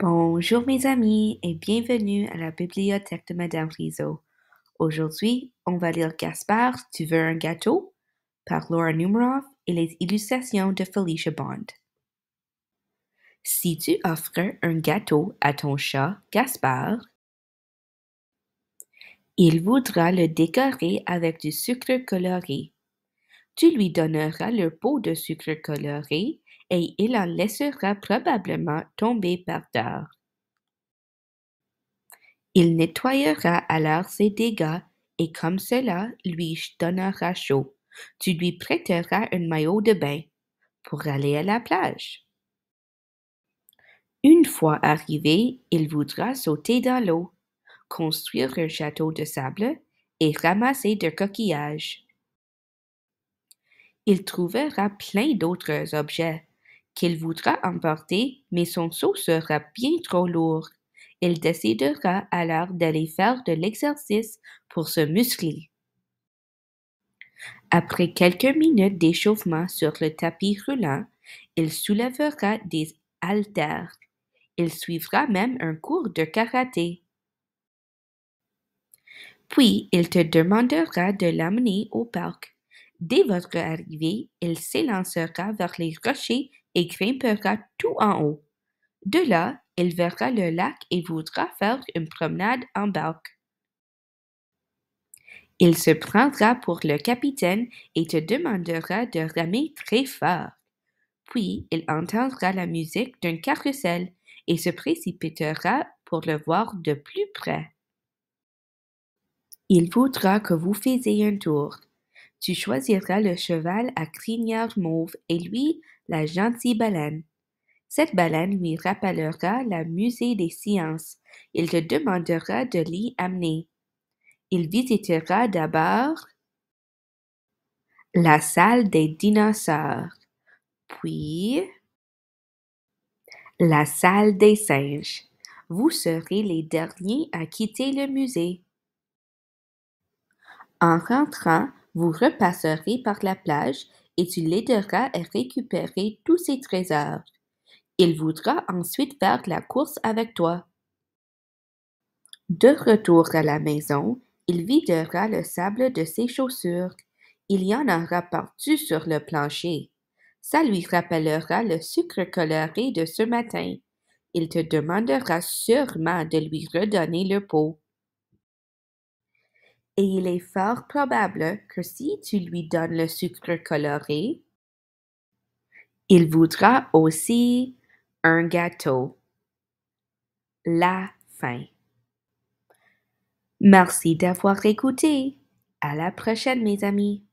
Bonjour mes amis et bienvenue à la bibliothèque de Madame Rizzo. Aujourd'hui, on va lire Gaspard, tu veux un gâteau? Par Laura Numeroff et les illustrations de Felicia Bond. Si tu offres un gâteau à ton chat Gaspard, il voudra le décorer avec du sucre coloré. Tu lui donneras le pot de sucre coloré et il en laissera probablement tomber par terre. Il nettoyera alors ses dégâts et comme cela lui donnera chaud, tu lui prêteras un maillot de bain pour aller à la plage. Une fois arrivé, il voudra sauter dans l'eau, construire un château de sable et ramasser des coquillages. Il trouvera plein d'autres objets qu'il voudra emporter, mais son seau sera bien trop lourd. Il décidera alors d'aller faire de l'exercice pour se muscler. Après quelques minutes d'échauffement sur le tapis roulant, il soulèvera des haltères. Il suivra même un cours de karaté. Puis, il te demandera de l'amener au parc. Dès votre arrivée, il s'élancera vers les rochers et grimpera tout en haut. De là, il verra le lac et voudra faire une promenade en barque. Il se prendra pour le capitaine et te demandera de ramer très fort. Puis il entendra la musique d'un carrousel et se précipitera pour le voir de plus près. Il voudra que vous faisiez un tour. Tu choisiras le cheval à crinière mauve et lui la gentille baleine. Cette baleine lui rappellera le musée des sciences. Il te demandera de l'y amener. Il visitera d'abord la salle des dinosaures, puis la salle des singes. Vous serez les derniers à quitter le musée. En rentrant, vous repasserez par la plage et tu l'aideras à récupérer tous ses trésors. Il voudra ensuite faire la course avec toi. De retour à la maison, il videra le sable de ses chaussures. Il y en aura partout sur le plancher. Ça lui rappellera le sucre coloré de ce matin. Il te demandera sûrement de lui redonner le pot. Et il est fort probable que si tu lui donnes le sucre coloré, il voudra aussi un gâteau. La fin. Merci d'avoir écouté. À la prochaine, mes amis.